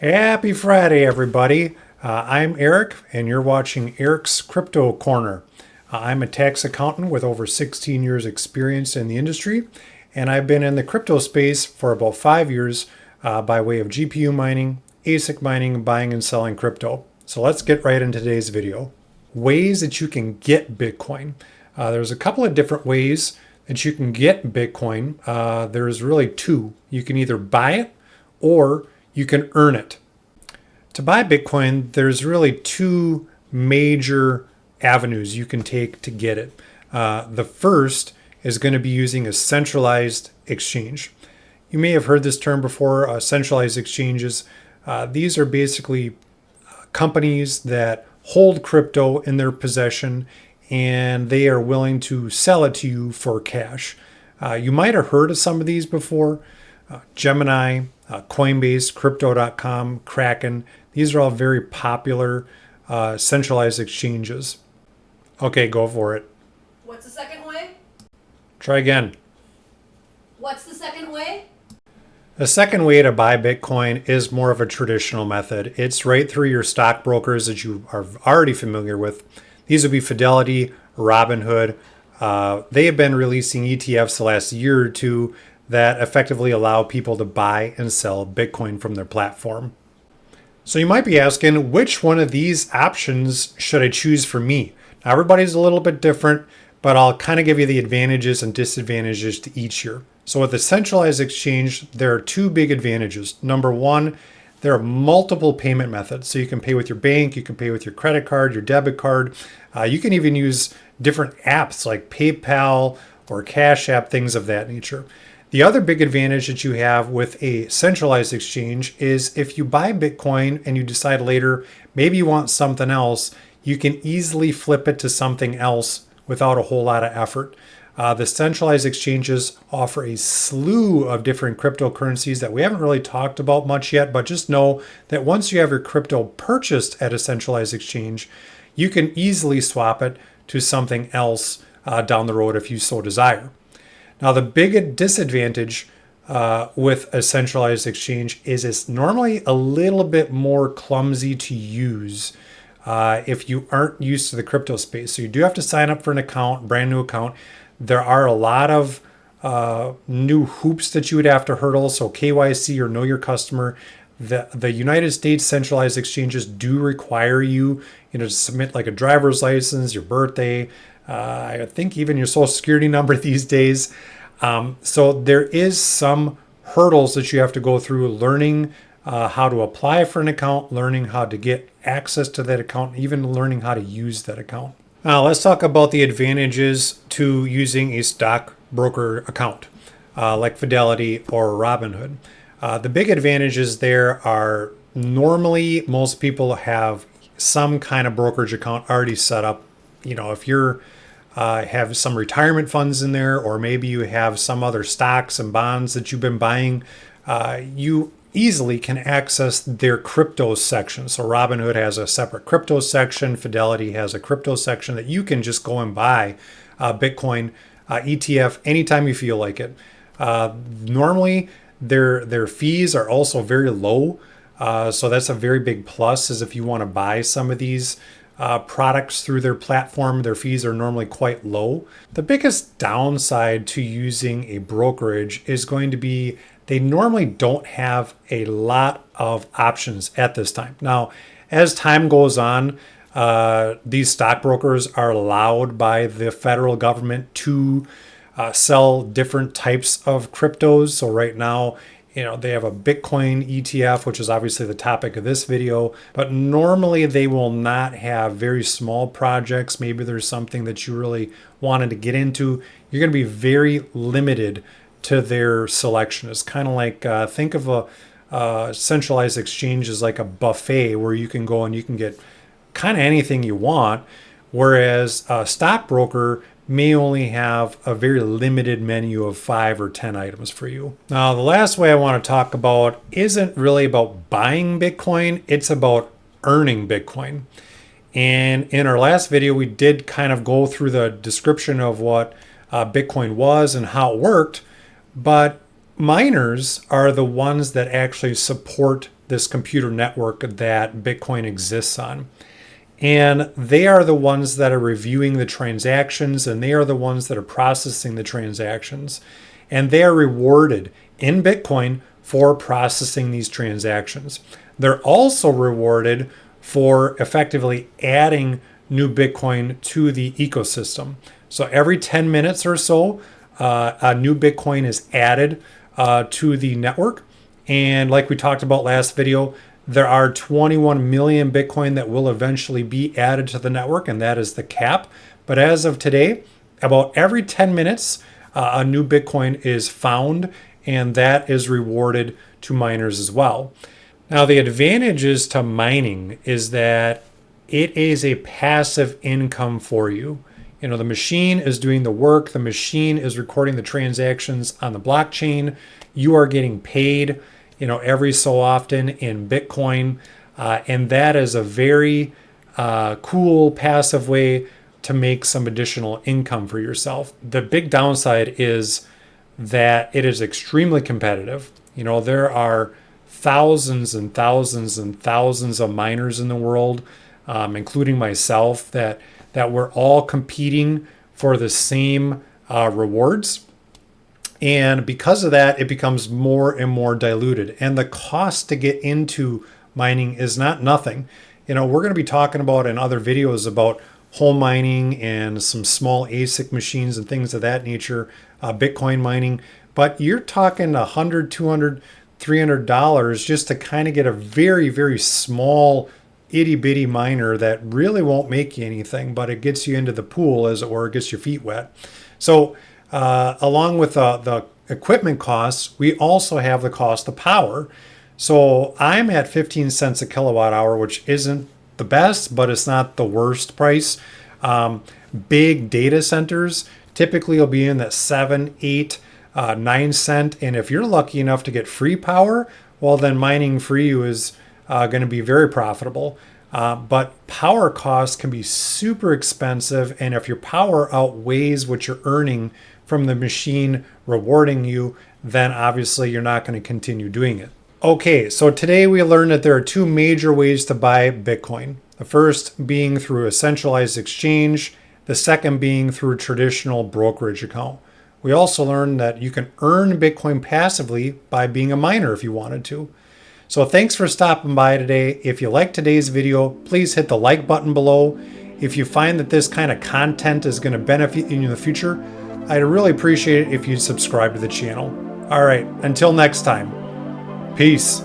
Happy Friday, everybody. I'm Eric, and you're watching Eric's Crypto Corner. I'm a tax accountant with over 16 years experience in the industry, and I've been in the crypto space for about 5 years by way of GPU mining, ASIC mining, buying and selling crypto. So let's get right into today's video. Ways that you can get Bitcoin. There's a couple of different ways that you can get Bitcoin. There's really two. You can either buy it or you can earn it. To buy Bitcoin, there's really two major avenues you can take to get it. The first is going to be using a centralized exchange. You may have heard this term before, centralized exchanges. These are basically companies that hold crypto in their possession and they are willing to sell it to you for cash. You might have heard of some of these before. Gemini, Coinbase, Crypto.com, Kraken. These are all very popular centralized exchanges. Okay, go for it. What's the second way? Try again. What's the second way? The second way to buy Bitcoin is more of a traditional method. It's right through your stockbrokers that you are already familiar with. These would be Fidelity, Robinhood. They have been releasing ETFs the last year or two that effectively allow people to buy and sell Bitcoin from their platform. So you might be asking, which one of these options should I choose for me? Now, everybody's a little bit different, but I'll kind of give you the advantages and disadvantages to each here. So with the centralized exchange, there are two big advantages. Number one, there are multiple payment methods. So you can pay with your bank, you can pay with your credit card, your debit card. You can even use different apps like PayPal or Cash App, things of that nature. The other big advantage that you have with a centralized exchange is if you buy Bitcoin and you decide later, maybe you want something else, you can easily flip it to something else without a whole lot of effort. The centralized exchanges offer a slew of different cryptocurrencies that we haven't really talked about much yet, but just know that once you have your crypto purchased at a centralized exchange, you can easily swap it to something else down the road if you so desire. Now, the big disadvantage with a centralized exchange is it's normally a little bit more clumsy to use if you aren't used to the crypto space. So you do have to sign up for an account, brand new account. There are a lot of new hoops that you would have to hurdle. So KYC or know your customer. The United States centralized exchanges do require you, to submit like a driver's license, your birthday, I think even your social security number these days. So there is some hurdles that you have to go through learning how to apply for an account, learning how to get access to that account, even learning how to use that account. Now let's talk about the advantages to using a stockbroker account like Fidelity or Robinhood. The big advantages there are normally most people have some kind of brokerage account already set up. If you're have some retirement funds in there, or maybe you have some other stocks and bonds that you've been buying, you easily can access their crypto section. So Robinhood has a separate crypto section. Fidelity has a crypto section that you can just go and buy Bitcoin ETF anytime you feel like it. Normally, their fees are also very low. So that's a very big plus, is if you want to buy some of these products through their platform, their fees are normally quite low. The biggest downside to using a brokerage is going to be they normally don't have a lot of options at this time. Now, as time goes on, these stockbrokers are allowed by the federal government to sell different types of cryptos. So right now, they have a Bitcoin ETF, which is obviously the topic of this video, but normally they will not have very small projects. Maybe there's something that you really wanted to get into. You're going to be very limited to their selection. It's kind of like, think of a centralized exchange as like a buffet where you can go and you can get kind of anything you want, whereas a stockbroker may only have a very limited menu of 5 or 10 items for you. Now, the last way I want to talk about isn't really about buying Bitcoin, it's about earning Bitcoin. And in our last video, we did kind of go through the description of what Bitcoin was and how it worked, but miners are the ones that actually support this computer network that Bitcoin exists on. And they are the ones that are reviewing the transactions, and they are the ones that are processing the transactions. And they are rewarded in Bitcoin for processing these transactions. They're also rewarded for effectively adding new Bitcoin to the ecosystem. So every 10 minutes or so, a new Bitcoin is added to the network. And like we talked about last video, there are 21 million Bitcoin that will eventually be added to the network, and that is the cap. But as of today, about every 10 minutes, a new Bitcoin is found, and that is rewarded to miners as well. Now, the advantages to mining is that it is a passive income for you. You know, the machine is doing the work, the machine is recording the transactions on the blockchain. You are getting paid, you know, every so often in Bitcoin. And that is a very cool passive way to make some additional income for yourself. The big downside is that it is extremely competitive. You know, there are thousands and thousands and thousands of miners in the world, including myself, that we're all competing for the same rewards. And because of that, it becomes more and more diluted. And the cost to get into mining is not nothing. You know, we're going to be talking about in other videos about home mining and some small ASIC machines and things of that nature, Bitcoin mining. But you're talking $100, $200, $300 just to kind of get a very, very small itty bitty miner that really won't make you anything, but it gets you into the pool, as it were, it gets your feet wet. So along with the equipment costs, we also have the cost of power. So I'm at 15 cents a kilowatt hour, which isn't the best, but it's not the worst price. Big data centers typically will be in that 7, 8, 9 cent. And if you're lucky enough to get free power, well, then mining for you is going to be very profitable. But power costs can be super expensive. And if your power outweighs what you're earning from the machine rewarding you, then obviously you're not going to continue doing it. Okay, so today we learned that there are two major ways to buy Bitcoin. The first being through a centralized exchange, the second being through a traditional brokerage account. We also learned that you can earn Bitcoin passively by being a miner if you wanted to. So thanks for stopping by today. If you liked today's video, please hit the like button below. If you find that this kind of content is going to benefit you in the future, I'd really appreciate it if you subscribe to the channel. All right, until next time. Peace.